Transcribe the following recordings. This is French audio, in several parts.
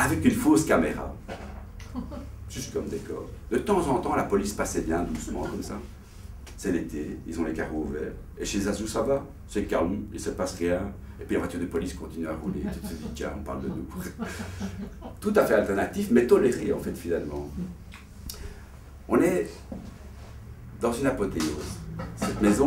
avec une fausse caméra. Juste comme décor. De temps en temps, la police passait bien doucement comme ça. C'est l'été, ils ont les carreaux ouverts. Et chez Azou, ça va, c'est calme, il ne se passe rien. Et puis la voiture de police continue à rouler. Tu te dis, tiens, on parle de nous. Tout à fait alternatif, mais toléré en fait finalement. On est dans une apothéose. Cette maison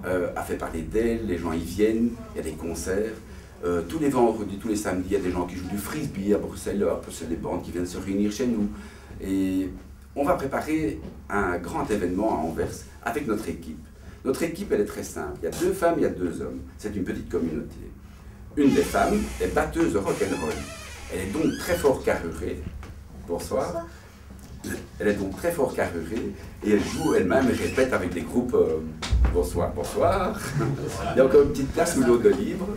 a fait parler d'elle, les gens y viennent, il y a des concerts. Tous les vendredis, tous les samedis, il y a des gens qui jouent du frisbee à Bruxelles, c'est des bandes qui viennent se réunir chez nous. Et on va préparer un grand événement à Anvers avec notre équipe. Notre équipe, elle est très simple. Il y a 2 femmes, il y a 2 hommes. C'est une petite communauté. Une des femmes est batteuse de rock'n'roll. Elle est donc très fort carrurée. Bonsoir. Elle est donc très fort carrurée et elle joue elle-même et répète avec des groupes bonsoir, bonsoir. Il y a encore une petite place sous l'eau de libre.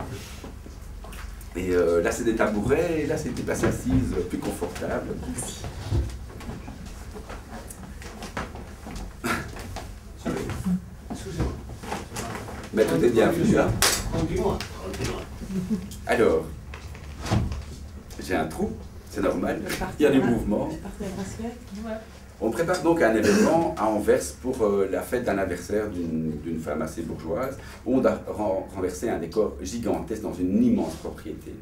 Et là, c'est des tabourets, et là, c'est des places assises plus confortables. Merci. Mais tout est bien vu, hein? Alors, j'ai un trou, c'est normal, il y a des mouvements. On prépare donc un événement à Anvers pour la fête d'anniversaire d'une femme assez bourgeoise, où on a renversé un décor gigantesque dans une immense propriété.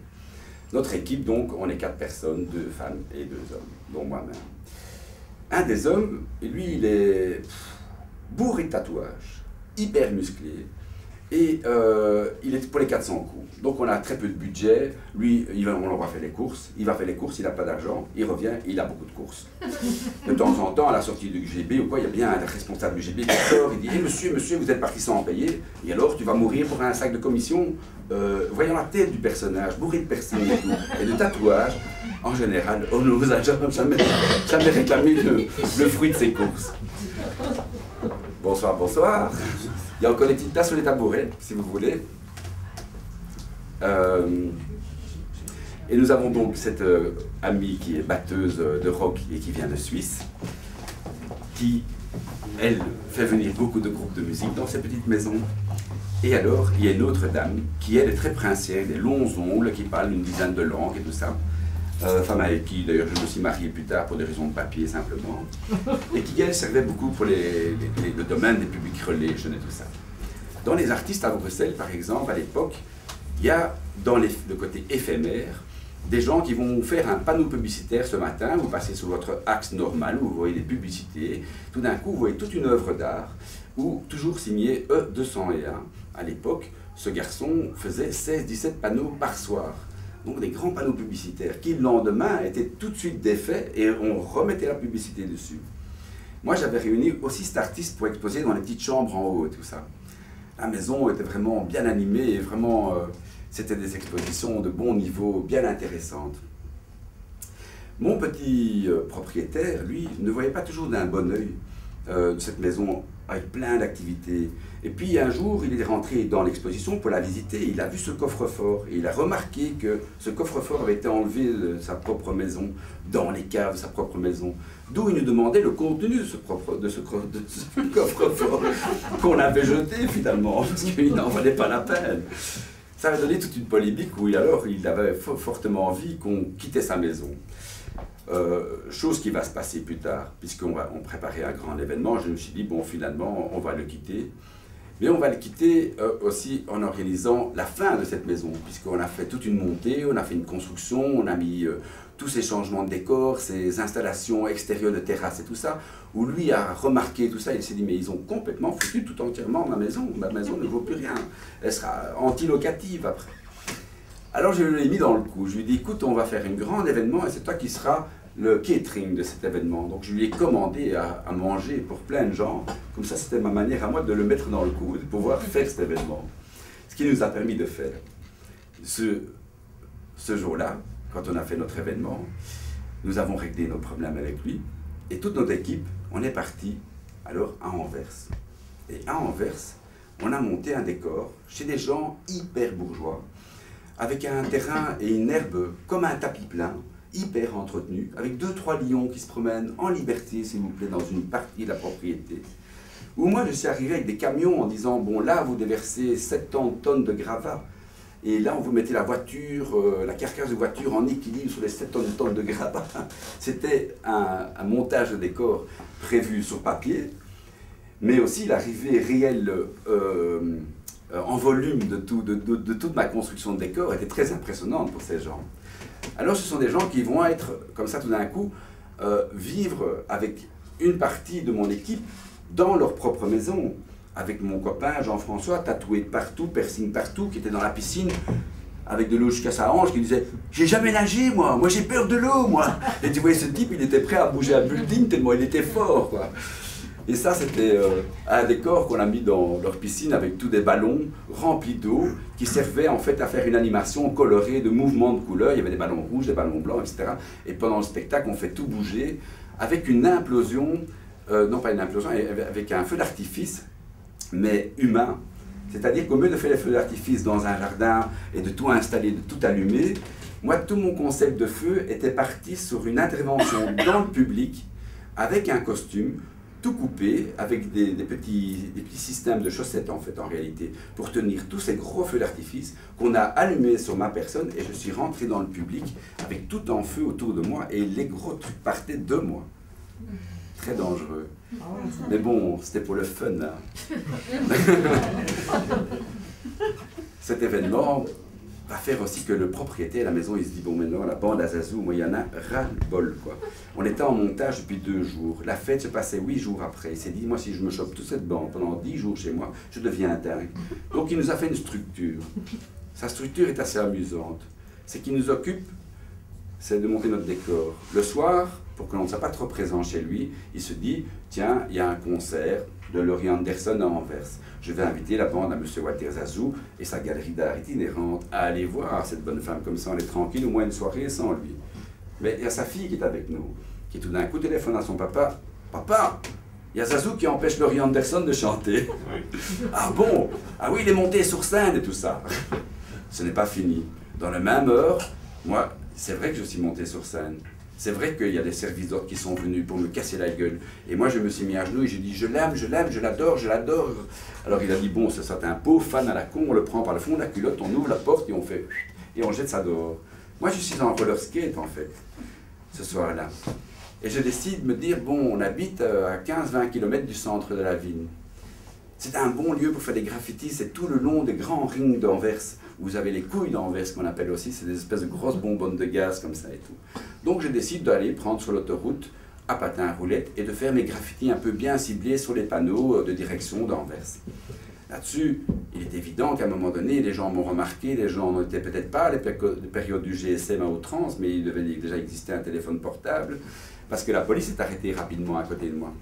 Notre équipe, donc, on est 4 personnes, 2 femmes et 2 hommes, dont moi-même. Un des hommes, lui, il est bourré de tatouages, hyper musclé, et il est pour les 400 coups. Donc on a très peu de budget, lui, on leur va faire les courses, il va faire les courses, il n'a pas d'argent, il revient, il a beaucoup de courses. De temps en temps, à la sortie du GB ou quoi, il y a bien un responsable du GB qui sort, il dit hey, monsieur, vous êtes parti sans en payer, et alors tu vas mourir pour un sac de commission. Voyons la tête du personnage, bourré de piercings et tout, et de tatouages. En général, on ne vous a jamais réclamé le fruit de ses courses. Bonsoir, bonsoir. Il y a encore des petites places sur les tabourets, si vous voulez. Et nous avons donc cette amie qui est batteuse de rock et qui vient de Suisse, qui, elle, fait venir beaucoup de groupes de musique dans cette petite maison. Et alors, il y a une autre dame qui, elle, est très princière, des longs ongles, qui parle une dizaine de langues et tout ça. Femme avec qui, d'ailleurs, je me suis marié plus tard pour des raisons de papier, simplement. Et qui, elle, servait beaucoup pour le domaine des public relations et tout ça. Dans les artistes à Bruxelles, par exemple, à l'époque, il y a, dans le côté éphémère, des gens qui vont faire un panneau publicitaire ce matin, vous passez sur votre axe normal, où vous voyez des publicités, tout d'un coup, vous voyez toute une œuvre d'art, où, toujours signé E201, à l'époque, ce garçon faisait 16-17 panneaux par soir. Donc des grands panneaux publicitaires qui, le lendemain, étaient tout de suite défaits et on remettait la publicité dessus. Moi, j'avais réuni aussi cet artiste pour exposer dans les petites chambres en haut et tout ça. La maison était vraiment bien animée et vraiment, c'était des expositions de bon niveau, bien intéressantes. Mon petit propriétaire, lui, ne voyait pas toujours d'un bon œil cette maison avec plein d'activités. Et puis un jour, il est rentré dans l'exposition pour la visiter, il a vu ce coffre-fort et il a remarqué que ce coffre-fort avait été enlevé de sa propre maison, dans les caves de sa propre maison. D'où il nous demandait le contenu de ce coffre-fort qu'on avait jeté finalement, parce qu'il n'en valait pas la peine. Ça avait donné toute une polémique où il avait fortement envie qu'on quittait sa maison. Chose qui va se passer plus tard, puisqu'on préparait un grand événement, je me suis dit, bon, finalement, on va le quitter. Mais on va le quitter aussi en organisant la fin de cette maison, puisqu'on a fait toute une montée, on a fait une construction, on a mis tous ces changements de décor, ces installations extérieures de terrasse et tout ça, où lui a remarqué tout ça, il s'est dit, mais ils ont complètement foutu tout entièrement ma maison ne vaut plus rien, elle sera anti-locative après. Alors je l'ai mis dans le coup, je lui ai dit, écoute, on va faire un grand événement et c'est toi qui seras le catering de cet événement. Donc je lui ai commandé à manger pour plein de gens, comme ça c'était ma manière à moi de le mettre dans le coup, de pouvoir faire cet événement. Ce qui nous a permis de faire. Ce jour-là, quand on a fait notre événement, nous avons réglé nos problèmes avec lui, et toute notre équipe, on est parti alors à Anvers. Et à Anvers, on a monté un décor chez des gens hyper bourgeois, avec un terrain et une herbe comme un tapis plein, hyper entretenu, avec 2-3 lions qui se promènent en liberté, s'il vous plaît, dans une partie de la propriété. Où moi, je suis arrivé avec des camions en disant, bon là, vous déversez 70 tonnes de gravats. Et là, on vous mettait la voiture, la carcasse de voiture en équilibre sur les 7 tonnes de grappin. C'était un montage de décor prévu sur papier, mais aussi l'arrivée réelle en volume de toute ma construction de décor était très impressionnante pour ces gens. Alors ce sont des gens qui vont être, comme ça tout d'un coup, vivre avec une partie de mon équipe dans leur propre maison. Avec mon copain Jean-François, tatoué partout, piercing partout, qui était dans la piscine, avec de l'eau jusqu'à sa hanche, qui disait « J'ai jamais nagé, moi j'ai peur de l'eau, moi !» Et tu voyais ce type, il était prêt à bouger un building tellement il était fort, quoi. Et ça, c'était un décor qu'on a mis dans leur piscine avec tous des ballons remplis d'eau qui servaient en fait à faire une animation colorée de mouvements de couleurs. Il y avait des ballons rouges, des ballons blancs, etc. Et pendant le spectacle, on fait tout bouger avec une implosion, non pas une implosion, avec un feu d'artifice, mais humain. C'est-à-dire qu'au lieu de faire les feux d'artifice dans un jardin et de tout installer, de tout allumer, moi, tout mon concept de feu était parti sur une intervention dans le public avec un costume, tout coupé, avec des petits systèmes de chaussettes en fait, en réalité, pour tenir tous ces gros feux d'artifice qu'on a allumés sur ma personne, et je suis rentré dans le public avec tout en feu autour de moi, et les gros trucs partaient de moi. Très dangereux. Mais bon, c'était pour le fun, là. Cet événement va faire aussi que le propriétaire de la maison, il se dit, bon, maintenant, la bande à Zazu, moi, il y en a ras-le-bol, quoi. On était en montage depuis 2 jours. La fête se passait 8 jours après. Il s'est dit, moi, si je me chope toute cette bande pendant 10 jours chez moi, je deviens dingue. Donc, il nous a fait une structure. Sa structure est assez amusante. Ce qui nous occupe, c'est de monter notre décor. Le soir, pour que l'on ne soit pas trop présent chez lui, il se dit, tiens, il y a un concert de Laurie Anderson à Anvers. Je vais inviter la bande à M. Walter Zazu et sa galerie d'art itinérante à aller voir cette bonne femme comme ça, on est tranquille, au moins une soirée sans lui. Mais il y a sa fille qui est avec nous, qui tout d'un coup téléphone à son papa. Papa, il y a Zazu qui empêche Laurie Anderson de chanter. Ah bon? Ah oui, il est monté sur scène et tout ça. Ce n'est pas fini. Dans la même heure, moi, c'est vrai que je suis monté sur scène. C'est vrai qu'il y a des services d'ordre qui sont venus pour me casser la gueule. Et moi, je me suis mis à genoux et j'ai dit, je l'aime, je l'adore, je l'adore. Alors il a dit, bon, c'est un pauvre fan à la con, on le prend par le fond de la culotte, on ouvre la porte et on fait, et on jette ça dehors. Moi, je suis en roller skate, en fait, ce soir-là. Et je décide de me dire, bon, on habite à 15-20 km du centre de la ville. C'est un bon lieu pour faire des graffitis, c'est tout le long des grands rings d'Anvers. Vous avez les couilles d'Anvers qu'on appelle aussi, c'est des espèces de grosses bonbonnes de gaz comme ça et tout. Donc je décide d'aller prendre sur l'autoroute à patin à roulettes et de faire mes graffitis un peu bien ciblés sur les panneaux de direction d'Anvers. Là-dessus, il est évident qu'à un moment donné, les gens m'ont remarqué, les gens n'étaient peut-être pas les périodes du GSM à outrance, mais il devait déjà exister un téléphone portable, parce que la police est arrêtée rapidement à côté de moi.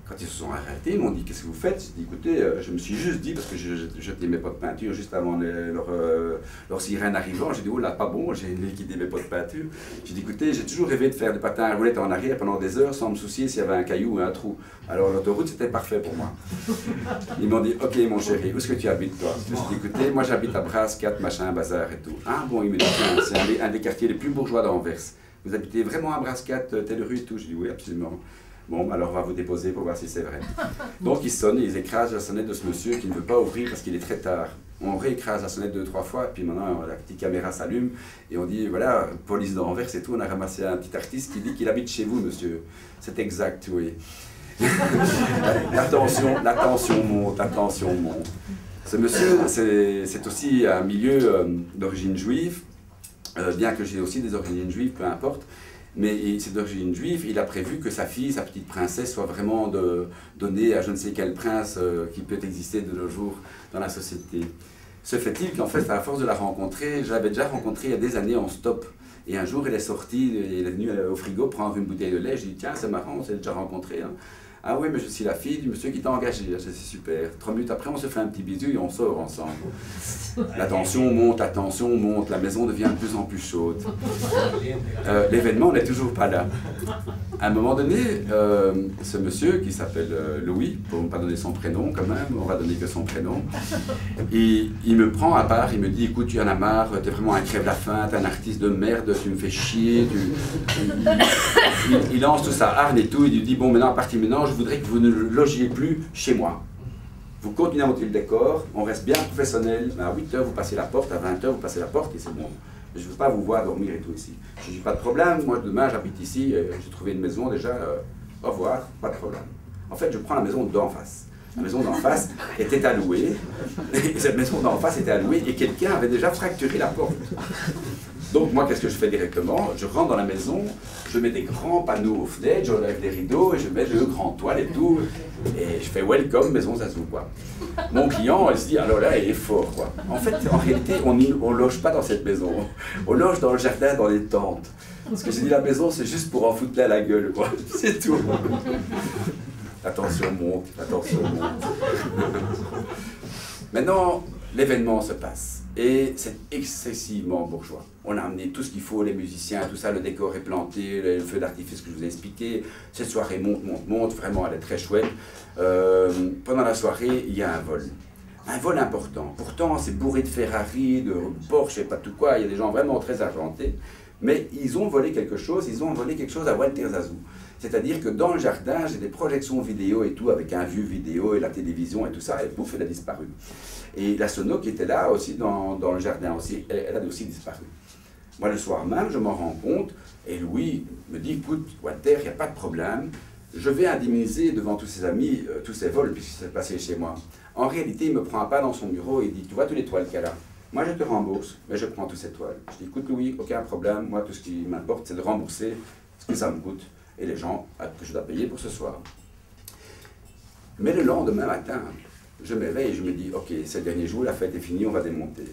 Quand ils se sont arrêtés, ils m'ont dit « Qu'est-ce que vous faites ?» J'ai dit « Écoutez, je me suis juste dit, parce que je jetais mes pots de peinture juste avant leur sirène arrivant, j'ai dit « Oh là, pas bon, j'ai liquidé mes pots de peinture. » J'ai dit « Écoutez, j'ai toujours rêvé de faire des patins à roulettes en arrière pendant des heures sans me soucier s'il y avait un caillou ou un trou. Alors l'autoroute, c'était parfait pour moi. » Ils m'ont dit « Ok, mon chéri, où est-ce que tu habites, toi ?» J'ai dit « Écoutez, moi j'habite à Brasse 4, machin, bazar et tout. » Ah bon, il me dit « C'est un des quartiers les plus bourgeois d'Anvers. Vous habitez vraiment à Brasse 4, telle rue et tout ?» J'ai dit « Oui, absolument. » Bon, alors on va vous déposer pour voir si c'est vrai. Donc ils sonnent, ils écrasent la sonnette de ce monsieur qui ne veut pas ouvrir parce qu'il est très tard. On réécrase la sonnette 2-3 fois, puis maintenant la petite caméra s'allume et on dit, voilà, police d'Anvers et tout, on a ramassé un petit artiste qui dit qu'il habite chez vous, monsieur. C'est exact, oui. La tension monte, la tension monte. Ce monsieur, c'est aussi un milieu d'origine juive, bien que j'ai aussi des origines juives, peu importe. Mais c'est d'origine juive, il a prévu que sa fille, sa petite princesse, soit vraiment donnée à je ne sais quel prince qui peut exister de nos jours dans la société. Se fait-il qu'en fait, à la force de la rencontrer, je l'avais déjà rencontrée il y a des années en stop. Et un jour, elle est sortie, elle est venue au frigo prendre une bouteille de lait. Je dis, tiens, c'est marrant, on s'est déjà rencontré. Hein. Ah oui, mais je suis la fille du monsieur qui t'a engagé. C'est super. 3 minutes après, on se fait un petit bisou et on sort ensemble. La tension monte, la maison devient de plus en plus chaude. L'événement n'est toujours pas là. À un moment donné, ce monsieur qui s'appelle Louis, pour ne pas donner son prénom quand même, on va donner que son prénom, il me prend à part, il me dit, écoute, tu en as marre, t'es vraiment un crève-la-faim, t'es un artiste de merde, tu me fais chier. Il lance tout sa hargne et tout, il lui dit, bon, maintenant, à partir de maintenant, je voudrais que vous ne logiez plus chez moi. vous continuez à monter le décor, on reste bien professionnel, mais à 8h vous passez la porte, à 20h vous passez la porte et c'est bon. Je ne veux pas vous voir dormir et tout ici. Je dis pas de problème, moi demain j'habite ici, j'ai trouvé une maison déjà, au revoir, pas de problème. En fait, je prends la maison d'en face. La maison d'en face était allouée, et cette maison d'en face était allouée et quelqu'un avait déjà fracturé la porte. Donc moi, qu'est-ce que je fais directement? Je rentre dans la maison, je mets des grands panneaux aux fenêtres, j'enlève les rideaux, et je mets le grand toile et tout, et je fais welcome maison Zazou, quoi. Mon client, il se dit, alors là, il est fort, quoi. En fait, en réalité, on ne loge pas dans cette maison, on loge dans le jardin, dans les tentes. Parce que j'ai dit, la maison, c'est juste pour en foutre plein la gueule, quoi. C'est tout. Attention, monte, attention, monte. Maintenant, l'événement se passe. Et c'est excessivement bourgeois. On a amené tout ce qu'il faut, les musiciens, tout ça, le décor est planté, le feu d'artifice que je vous ai expliqué. Cette soirée monte, vraiment, elle est très chouette. Pendant la soirée, il y a un vol. Un vol important. Pourtant, c'est bourré de Ferrari, de Porsche, je sais pas tout quoi, il y a des gens vraiment très argentés. Mais ils ont volé quelque chose à Walter Zazou. C'est-à-dire que dans le jardin, j'ai des projections vidéo et tout, avec un vieux vidéo et la télévision et tout ça, et pouf, elle a disparu. Et la sono qui était là aussi dans le jardin aussi, elle a aussi disparu. Moi, le soir même, je m'en rends compte, et Louis me dit, écoute, Walter, il n'y a pas de problème, je vais indemniser devant tous ses amis tous ces vols, puisque c'est passé chez moi. En réalité, il me prend un pas dans son bureau et il dit, tu vois tous les toiles qu'elle a? Moi, je te rembourse, mais je prends toutes ces toiles. Je dis, écoute Louis, aucun problème, moi, tout ce qui m'importe, c'est de rembourser ce que ça me coûte, et les gens que je dois payer pour ce soir. Mais le lendemain matin, je m'éveille et je me dis, ok, c'est le dernier jour, la fête est finie, on va démonter.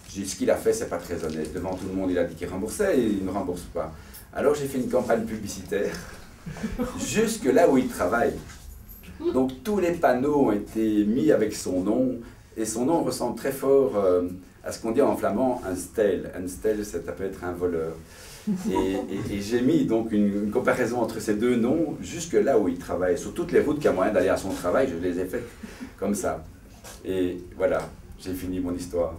Je dis, ce qu'il a fait, c'est pas très honnête. Devant tout le monde, il a dit qu'il remboursait et il ne rembourse pas. Alors j'ai fait une campagne publicitaire, jusque là où il travaille. Donc tous les panneaux ont été mis avec son nom, et son nom ressemble très fort à ce qu'on dit en flamand, un stel. Un stel, ça peut être un voleur. Et j'ai mis donc une comparaison entre ces deux noms jusque là où il travaille. Sur toutes les routes qu'il y a moyen d'aller à son travail, je les ai faites comme ça. Et voilà, j'ai fini mon histoire.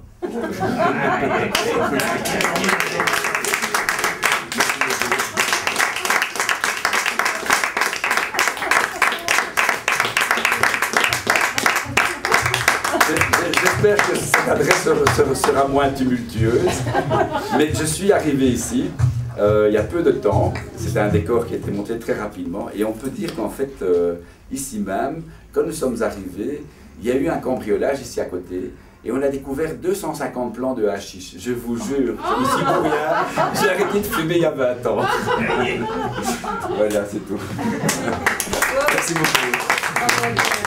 J'espère que cette adresse sera moins tumultueuse, mais je suis arrivé ici il y a peu de temps. C'était un décor qui a été monté très rapidement et on peut dire qu'en fait, ici même, quand nous sommes arrivés, il y a eu un cambriolage ici à côté et on a découvert 250 plants de hashish. Je vous jure, je me suis pour rien, j'ai arrêté de fumer il y a 20 ans. Voilà, c'est tout. Merci beaucoup.